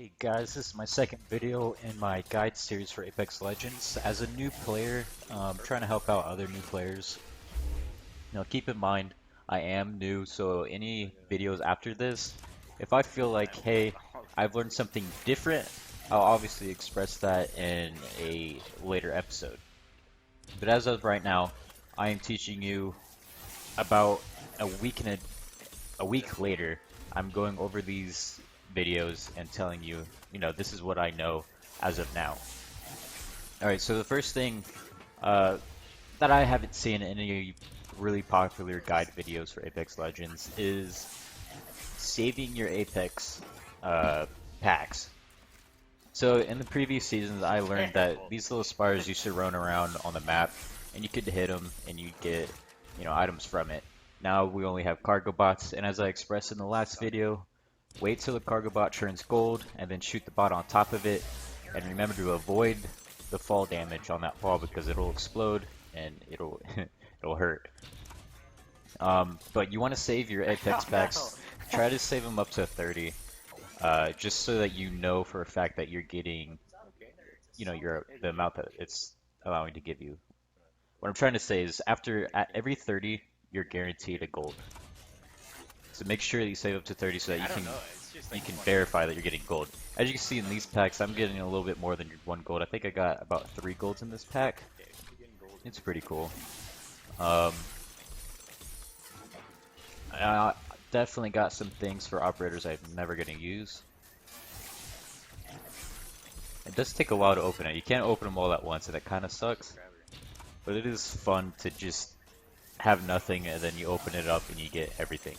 Hey guys, this is my second video in my guide series for Apex Legends. As a new player, trying to help out other new players. Now keep in mind, I am new, so any videos after this, if I feel like, hey, I've learned something different, I'll obviously express that in a later episode. But as of right now, I am teaching you about a week later, I'm going over these videos and telling you, this is what I know as of now. Alright, so the first thing uh, that I haven't seen in any really popular guide videos for Apex Legends is saving your Apex packs. So in the previous seasons, I learned that these little spires used to run around on the map, and you could hit them, and you get, items from it. Now we only have cargo bots, and as I expressed in the last video, wait till the cargo bot turns gold, and then shoot the bot on top of it, and remember to avoid the fall damage on that fall because it'll explode and it'll it'll hurt. But you want to save your Apex packs. Try to save them up to 30. Just so that you know for a fact that you're getting, the amount that it's allowing to give you. What I'm trying to say is at every 30, you're guaranteed a gold. So make sure that you save up to 30 so that you can verify that you're getting gold. As you can see in these packs, I'm getting a little bit more than one gold. I think I got about 3 golds in this pack. It's pretty cool. I definitely got some things for operators I'm never going to use. It does take a while to open it. You can't open them all at once, and it kind of sucks. But it is fun to just have nothing, and then you open it up and you get everything.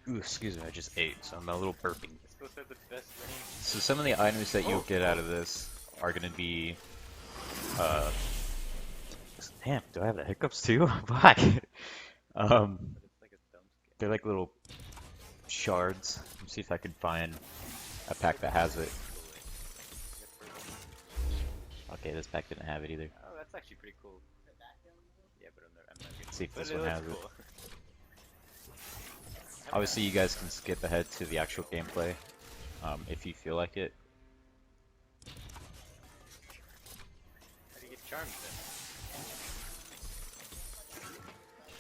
Ooh, excuse me, I just ate, so I'm a little burping. So some of the items that you'll get out of this are going to be... damn, do I have the hiccups too? Fuck! They're like little shards. Let me see if I can find a pack that has it. Okay, this pack didn't have it either. Oh, that's actually pretty cool. Yeah, but I'm not gonna Let's see if but this it one looks has it. cool. Obviously, you guys can skip ahead to the actual gameplay if you feel like it. How do you get charms then?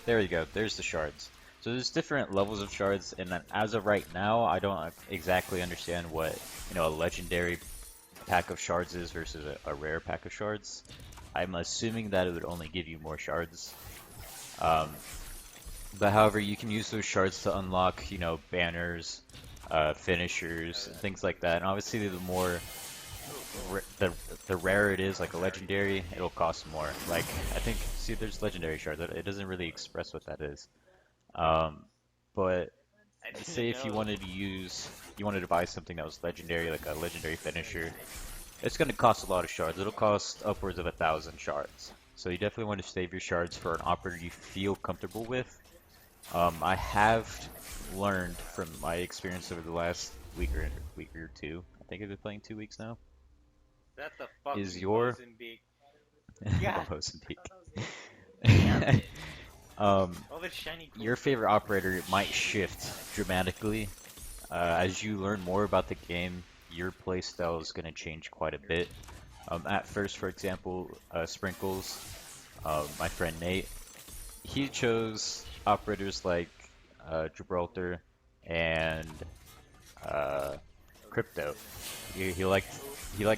There we go. There's the shards. So there's different levels of shards, and then as of right now, I don't exactly understand what a legendary pack of shards is versus a rare pack of shards. I'm assuming that it would only give you more shards. But however, you can use those shards to unlock, banners, finishers, and things like that. And obviously, the more the rarer it is, like a legendary, it'll cost more. Like I think, see, there's legendary shards. It doesn't really express what that is. But I say didn't if you know. wanted to buy something that was legendary, like a legendary finisher, it's going to cost a lot of shards. It'll cost upwards of 1,000 shards. So you definitely want to save your shards for an operator you feel comfortable with. I have learned from my experience over the last week or two. I think I've been playing 2 weeks now. That's a fucking Is your Mozambique. the God Mozambique. damn it. um, All this shiny cool your stuff. favorite operator might shift dramatically as you learn more about the game. Your playstyle is going to change quite a bit. At first, for example, Sprinkles, my friend Nate, he chose operators like Gibraltar and Crypto. He liked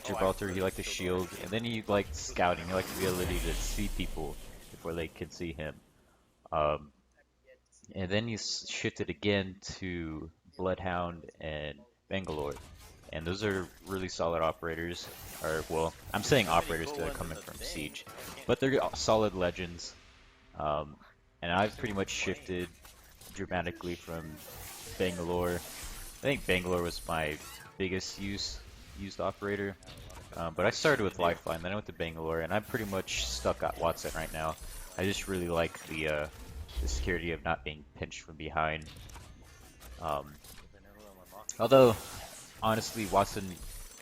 Gibraltar, he liked the shield, and then he liked scouting. He liked the ability to see people before they could see him. Um, and then he shifted again to Bloodhound and Bangalore. And those are really solid operators. Or, well, I'm saying So many operators cool because they're ones in coming the from thing. Siege. I can't But they're solid legends. And I've pretty much play. shifted dramatically from Bangalore. I think Bangalore was my biggest used operator. But I started with Lifeline, then I went to Bangalore, and I'm pretty much stuck at Watson right now. I just really like the security of not being pinched from behind. Um, although, honestly, Watson,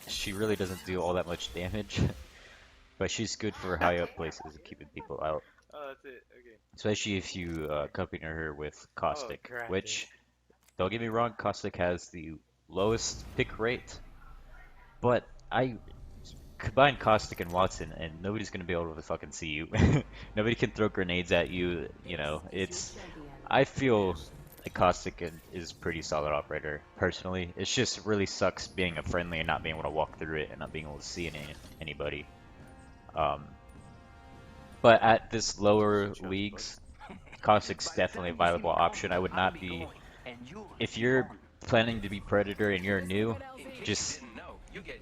she really doesn't do all that much damage, but she's good for high up places and keeping people out. Oh, that's it. Okay. Especially if you accompany her with Oh, Caustic, crap. which, don't get me wrong, Caustic has the lowest pick rate. But I combine Caustic and Watson, and nobody's gonna be able to fucking see you. Nobody can throw grenades at you. You know, it's. I feel like is pretty solid operator personally. It's just really sucks being a friendly and not being able to walk through it and not being able to see anybody. Um, but at this lower leagues, Caustic's definitely a viable option. I would not be if you're planning to be Predator and you're new, just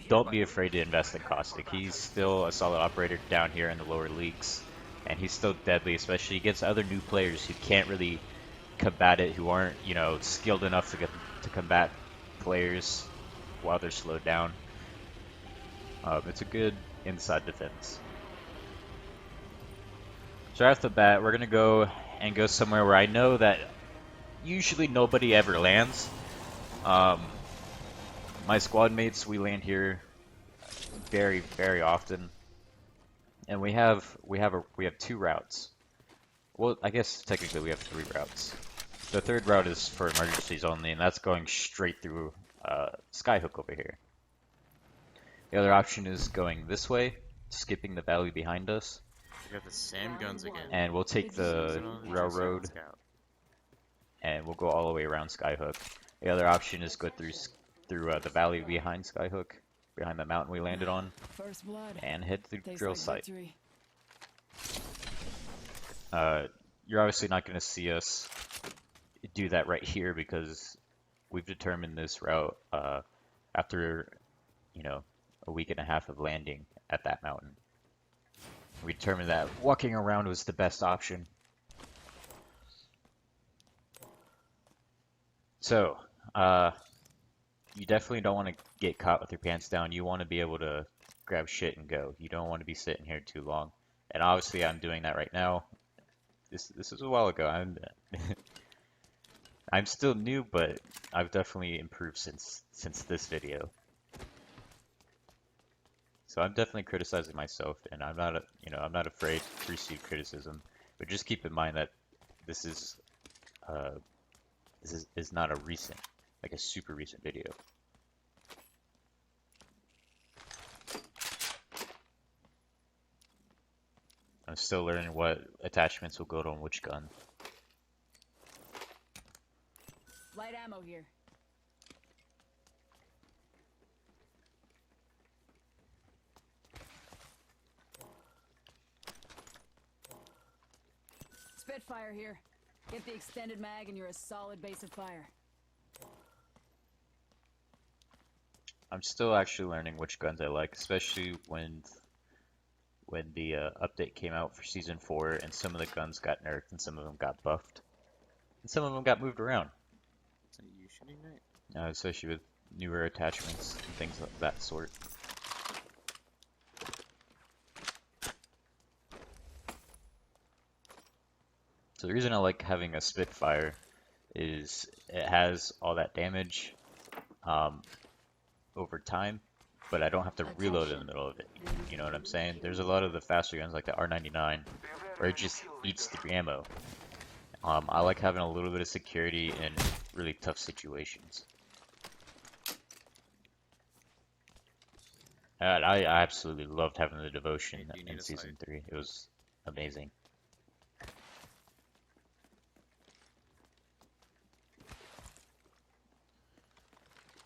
don't be afraid to invest in Caustic. He's still a solid operator down here in the lower leagues, and he's still deadly, especially against other new players who can't really combat it, who aren't, you know, skilled enough to combat players while they're slowed down. It's a good inside defense. So right off the bat, we're gonna go somewhere where I know that usually nobody ever lands. My squad mates, we land here very, very often, and we have two routes. Well, I guess technically we have three routes. The third route is for emergencies only, and that's going straight through Skyhook over here. The other option is going this way, skipping the valley behind us. You got the same guns again. And we'll take the railroad, and we'll go all the way around Skyhook. The other option is go through the valley behind Skyhook, behind the mountain we landed on, and head to the drill site. You're obviously not going to see us do that right here because we've determined this route after, you know, a week and a half of landing at that mountain. We determined that walking around was the best option. So, you definitely don't want to get caught with your pants down. You want to be able to grab shit and go. You don't want to be sitting here too long. And obviously I'm doing that right now. This is a while ago. I'm still new, but I've definitely improved since this video. So I'm definitely criticizing myself, and I'm not, I'm not afraid to receive criticism. But just keep in mind that this is not a recent, like a super recent video. I'm still learning what attachments will go on which gun. Light ammo here. Spitfire here. Get the extended mag and you're a solid base of fire. I'm still actually learning which guns I like, especially when the update came out for Season 4 and some of the guns got nerfed and some of them got buffed. And some of them got moved around. So you shooting right? Especially with newer attachments and things of that sort. So the reason I like having a Spitfire is it has all that damage over time, but I don't have to reload in the middle of it. You know what I'm saying? There's a lot of the faster guns like the R99 where it just eats the ammo. I like having a little bit of security in really tough situations. And I absolutely loved having the devotion in Season 3. It was amazing.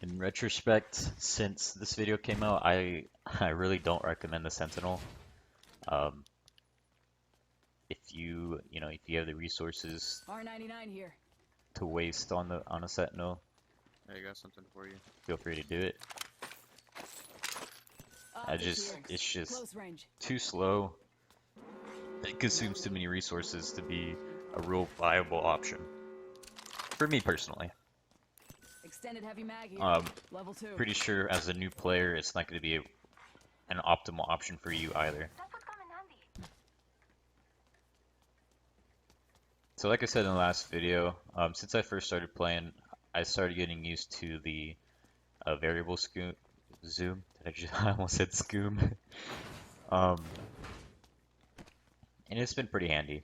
In retrospect, since this video came out, I really don't recommend the Sentinel. If you have the resources R99 here. to waste on a Sentinel, I got something for you. feel free to do it. It's just too slow. It consumes too many resources to be a real viable option. For me personally. Extended heavy mag here. Level 2. Pretty sure as a new player, it's not going to be an optimal option for you either. So like I said in the last video, since I first started playing, I started getting used to the variable zoom. I almost said scoom. And it's been pretty handy.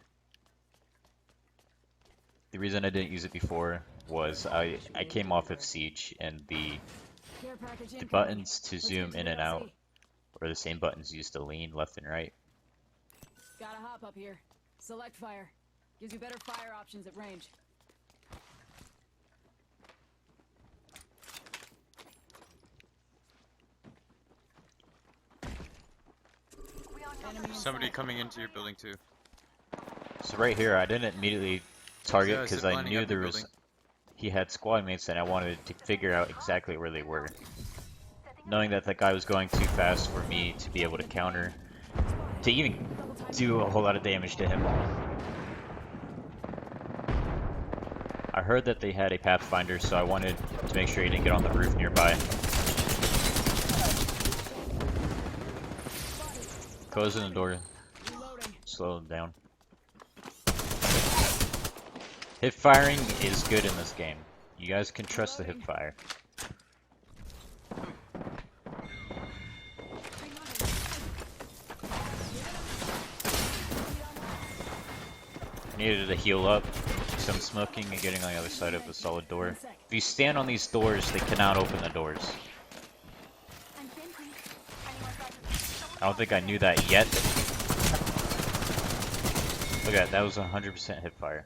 The reason I didn't use it before was I came off of Siege, and Care package the incoming. buttons to Let's zoom get to in the and out LZ. are the same buttons used to lean left and right. Gotta hop up here. Select fire. Gives you better fire options at range. Enemy in Somebody sight. coming into your building too. So right here, I didn't immediately target Yeah, because zip I lining knew up your there was building. he had squad mates, and I wanted to figure out exactly where they were, knowing that that guy was going too fast for me to be able to counter, to even Double time. do a whole lot of damage to him. I heard that they had a Pathfinder, so I wanted to make sure he didn't get on the roof nearby. Closing the door, Reloading. slow him down. Hip firing is good in this game. You guys can trust the hip fire. Needed to heal up. Some smoking and getting on the other side of the solid door. If you stand on these doors, they cannot open the doors. I don't think I knew that yet. Look at that, that was 100% hip fire.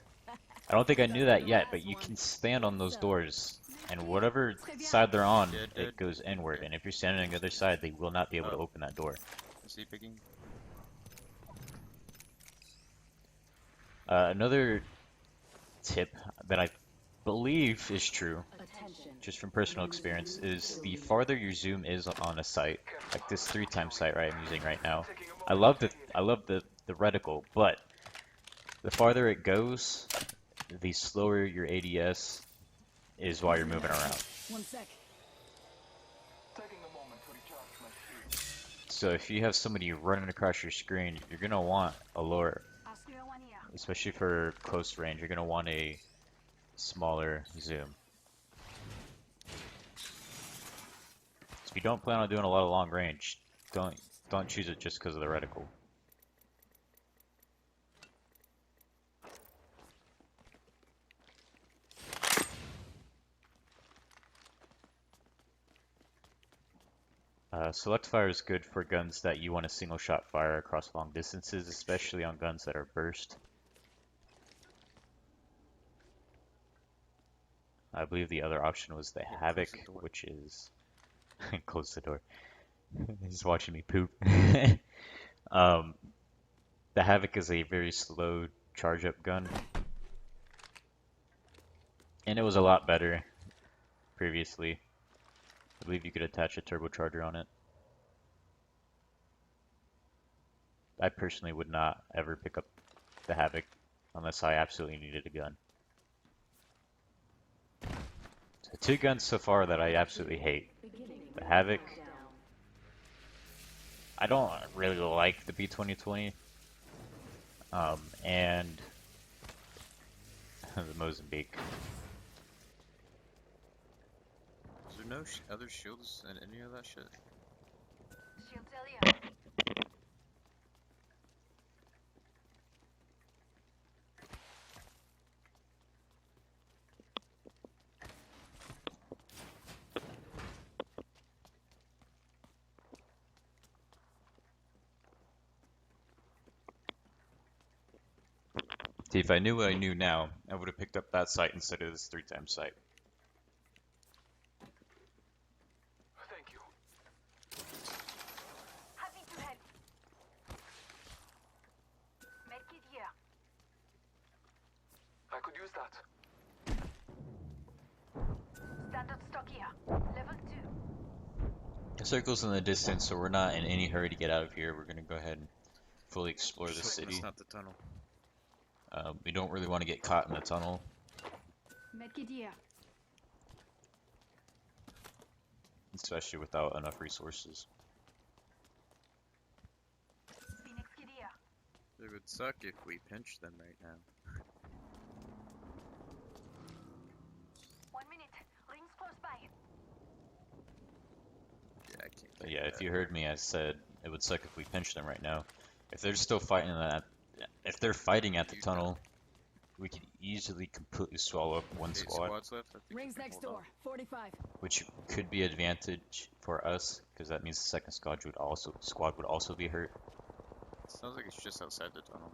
I don't think I knew that yet, but you can stand on those doors, and whatever side they're on, it goes inward. And if you're standing on the other side, they will not be able to open that door. Is he picking? Another tip that I believe is true, Attention. just from personal experience, is the farther your zoom is on a site, like this 3x site I'm using right now. I love the reticle, but the farther it goes, the slower your ADS is while you're moving around. One sec. So if you have somebody running across your screen, you're gonna want a lower, especially for close range, you're gonna want a smaller zoom. So if you don't plan on doing a lot of long range, don't choose it just because of the reticle. Select fire is good for guns that you want a single shot fire across long distances, especially on guns that are burst. I believe the other option was the Havoc, which is close the door. He's watching me poop. um, the Havoc is a very slow charge up gun, and it was a lot better previously. I believe you could attach a turbocharger on it. I personally would not ever pick up the Havoc unless I absolutely needed a gun. So two guns so far that I absolutely hate. The Havoc. I don't really like the B2020. And the Mozambique. Is there no other shields and any of that shit? See, if I knew what I knew now, I would have picked up that site instead of this 3x site. Thank you. Happy to help. Medkit here. I could use that. Standard stock here. Level 2. The circle's in the distance, so we're not in any hurry to get out of here. We're gonna go ahead and fully explore the Just hoping city. it's not the tunnel. We don't really want to get caught in the tunnel. Medkit here. Especially without enough resources. Phoenix kit here. It would suck if we pinch them right now. 1 minute. Rings close by. Yeah, I can't. But yeah, if you heard me, I said it would suck if we pinched them right now. If they're still fighting that, if they're fighting at the tunnel, we could easily completely swallow up one Okay, squad, squads left. I think we Rings can next hold door. 45. which could be advantage for us because that means the second squad would also be hurt. off. Sounds like it's just outside the tunnel.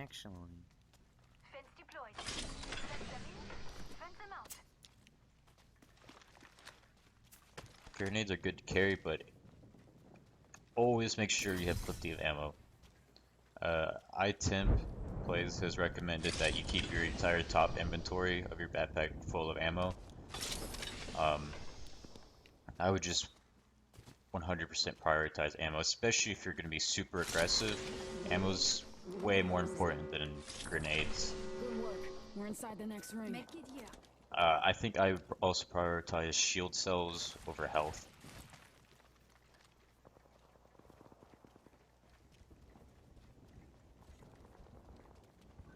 Actually. Fence deployed. Fence them in. Fence them out. Grenades are good to carry, but always make sure you have plenty of ammo. iTemp Plays has recommended that you keep your entire top inventory of your backpack full of ammo. I would just 100% prioritize ammo, especially if you're going to be super aggressive. Ammo's way more important than grenades. Good work. We're inside the next ring. Make it here. I think I would also prioritize shield cells over health.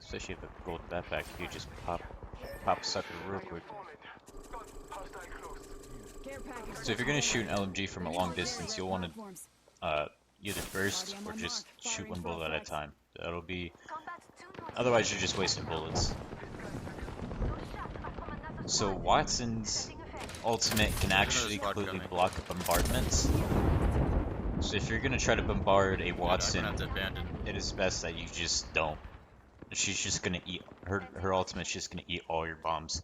Especially if a gold backpack, you just pop a sucker real quick. Got hostile close. Care package. So if you're gonna shoot an LMG from a long distance, you'll want to Platforms. either burst Body on or my just mark. shoot Firing one for bullet at a effect. time. That'll be. Combat 2 north. Otherwise, you're just wasting bullets. Those shots are from another So squad. Watson's Setting a fence. ultimate can actually squad completely coming. block bombardments. So if you're gonna try to bombard a I'm Watson, gonna have to abandon. it is best that you just don't. She's just gonna eat her ultimate's just gonna eat all your bombs.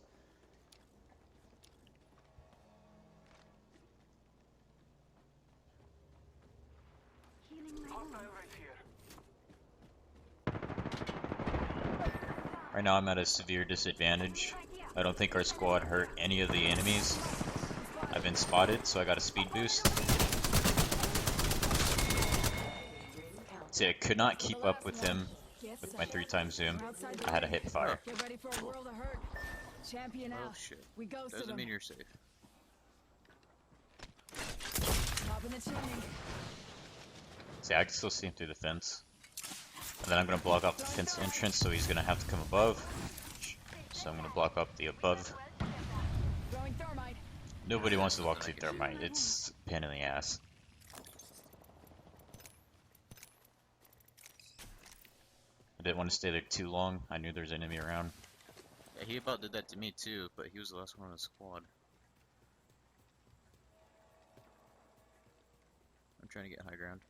Healing my Hostile wounds. right here. Right now I'm at a severe disadvantage. I don't think our squad hurt any of the enemies. I've been spotted, so I got a speed boost. See, I could not keep up with him Get with set. my 3x zoom. We're outside the I had to ring. hit fire. Get ready for a world of hurt. Champion Oh out. shit. We ghosted Doesn't him. mean you're safe. Top in the chimney. See, I can still see him through the fence. And then I'm gonna block off the fence entrance, so he's gonna have to come above. So I'm gonna block up the above. Throwing thermite. Nobody wants to walk through thermite. It's a pain in the ass. I didn't want to stay there too long. I knew there was an enemy around. Yeah, he about did that to me too, but he was the last one on the squad. I'm trying to get high ground.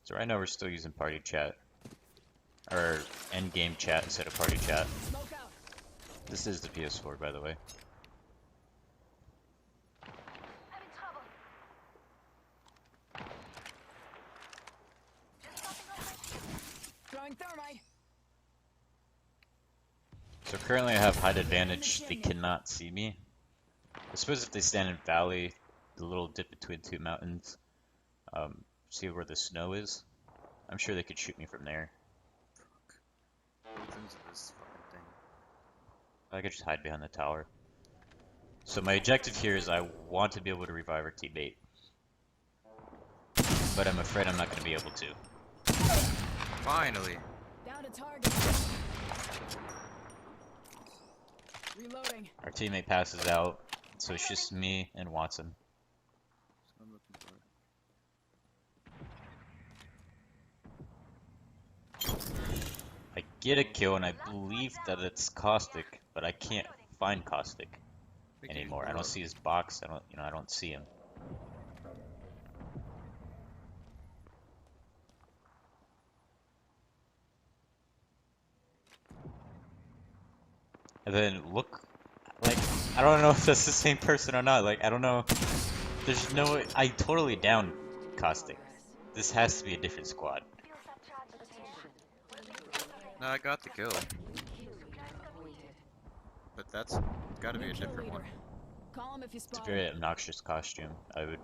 So right now we're still using party chat. Or end game chat instead of party chat. Smoke out. This is the PS4, by the way. I'm in trouble. Just popping off my shield. Throwing thermite. So currently I have height advantage. They cannot see me. I suppose if they stand in valley, the little dip between two mountains, see where the snow is, I'm sure they could shoot me from there. Both ends of this fucking thing. I could just hide behind the tower. So my objective here is I want to be able to revive our teammate. But I'm afraid I'm not going to be able to. Finally! Down to target. Reloading. Our teammate passes out, so it's just me and Watson. That's what I'm looking for. I get a kill and I believe that it's Caustic, but I can't find Caustic anymore. I don't see his box. I don't see him. And then look, like, I don't know if that's the same person or not. Like, I don't know. There's no. I totally downed Caustic. This has to be a different squad. Feels that charge in the air. No, I got the kill, Supplies completed. but that's gotta be New a kill different one. leader. Call him if you It's a spot very him. obnoxious costume. I would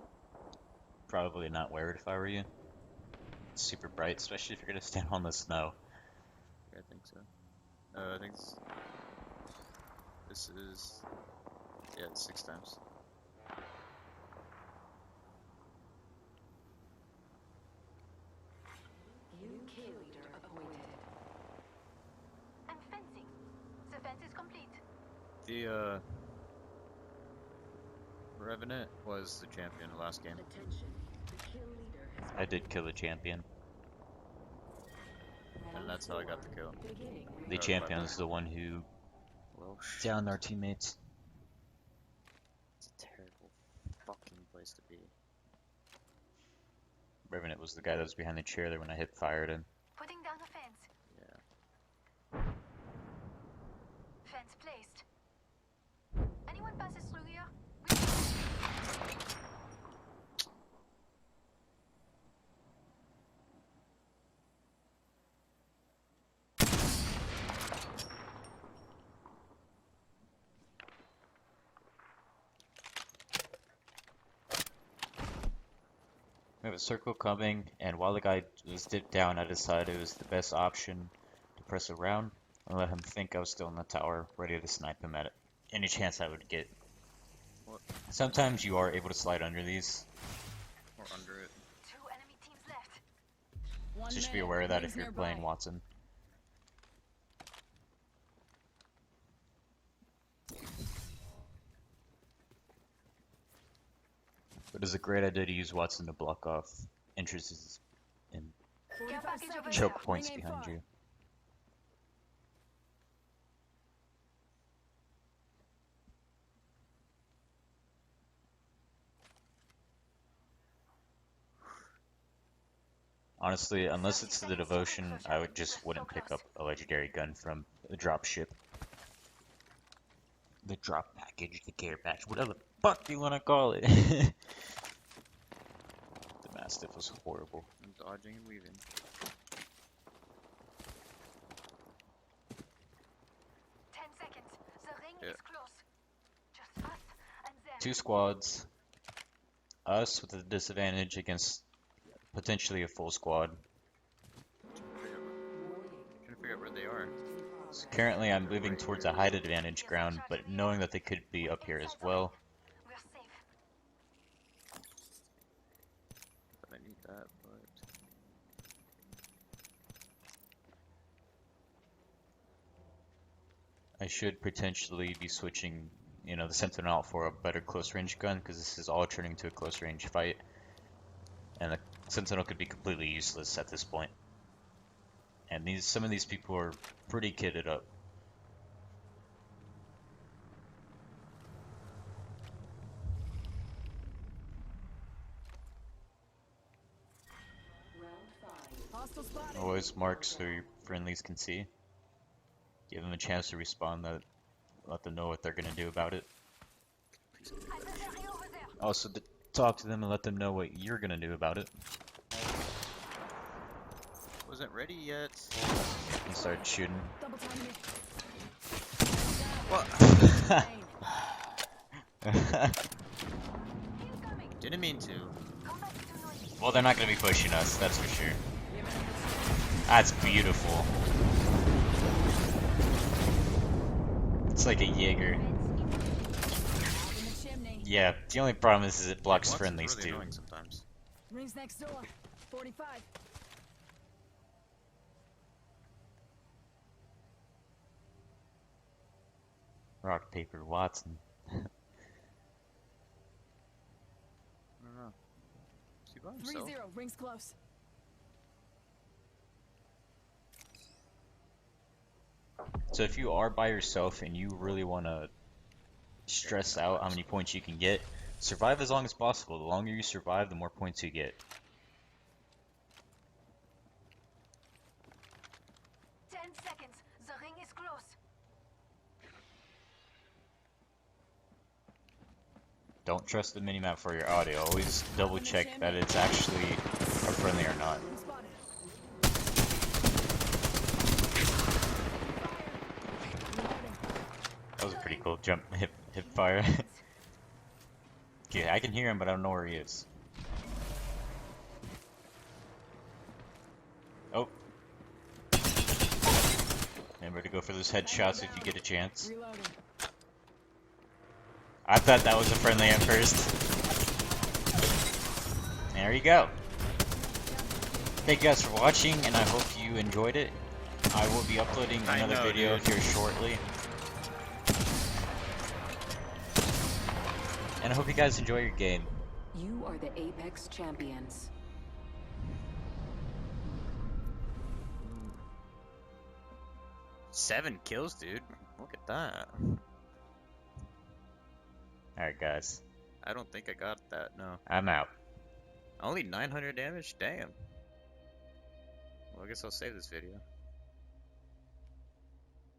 probably not wear it if I were you. It's super bright, especially if you're gonna stand on the snow. Yeah, I think so. I think this is, yeah, it's 6 times. New kill leader appointed. I'm fencing. The fence is complete. The Revenant was the champion the last game. I did kill the champion. And that's how I got the kill. The Or champion weapon. is the one who Well, downed our teammates. it's a terrible fucking place to be. Revenant was the guy that was behind the chair there when I hip fired him. Putting down a fence. Yeah. Fence placed. Anyone passes through here? We have a circle coming, and while the guy was dipped down, I decided it was the best option to press around and let him think I was still in the tower, ready to snipe him at any chance I would get. What? Sometimes you are able to slide under these, Or under it. 2 enemy teams left. One so just be minute, aware of that rings if you're nearby. playing Watson. But it's a great idea to use Watson to block off entrances and 45 package over seconds. there. choke points Ring ain't behind far. you. Honestly, unless it's the devotion, I would just wouldn't pick up a legendary gun from the drop ship. The drop package, the care package, whatever the fuck you wanna call it. The Mastiff was horrible. I'm dodging and weaving. Ten seconds. The ring Yeah. is close. Just us and them. 2 squads. Us with a disadvantage against potentially a full squad. Trying to figure out where they are. So currently I'm moving towards a height advantage ground, but knowing that they could be up here as well. We're safe. But I need that, but I should potentially be switching, the Sentinel out for a better close range gun, because this is all turning to a close range fight. And the Sentinel could be completely useless at this point. And some of these people are pretty kitted up. Hostile spotted. Always mark so your friendlies can see. Give them a chance to respond, let them know what they're gonna do about it. Adversary over there. Also, talk to them and let them know what you're gonna do about it. wasn't ready yet. And start shooting. Double time me. What? Incoming. Didn't mean to. Combat is too noisy. Well, they're not gonna be pushing us, that's for sure. That's beautiful. It's like a Jaeger. Out in the chimney. Yeah, the only problem is it blocks Watson's friendlies really too. annoying sometimes. Rings next door. 45. Rock, paper, Watson. I don't know. Is he by himself? 3-0. Rings close. So if you are by yourself and you really want to stress out how many points you can get, survive as long as possible. The longer you survive, the more points you get. 10 seconds. The ring is close. Don't trust the minimap for your audio. Always double check that it's actually a friendly or not. Ring spotted. That was a pretty cool jump, hip fire. Okay, I can hear him, but I don't know where he is. Oh. Remember to go for those headshots if you get a chance. Reloading. I thought that was a friendly at first. There you go. Thank you guys for watching, and I hope you enjoyed it. I will be uploading I another know, video dude. here shortly. and I hope you guys enjoy your game. You are the Apex champions. 7 kills, dude. Look at that. Alright, guys. I don't think I got that, no. I'm out. Only 900 damage? Damn. Well, I guess I'll save this video.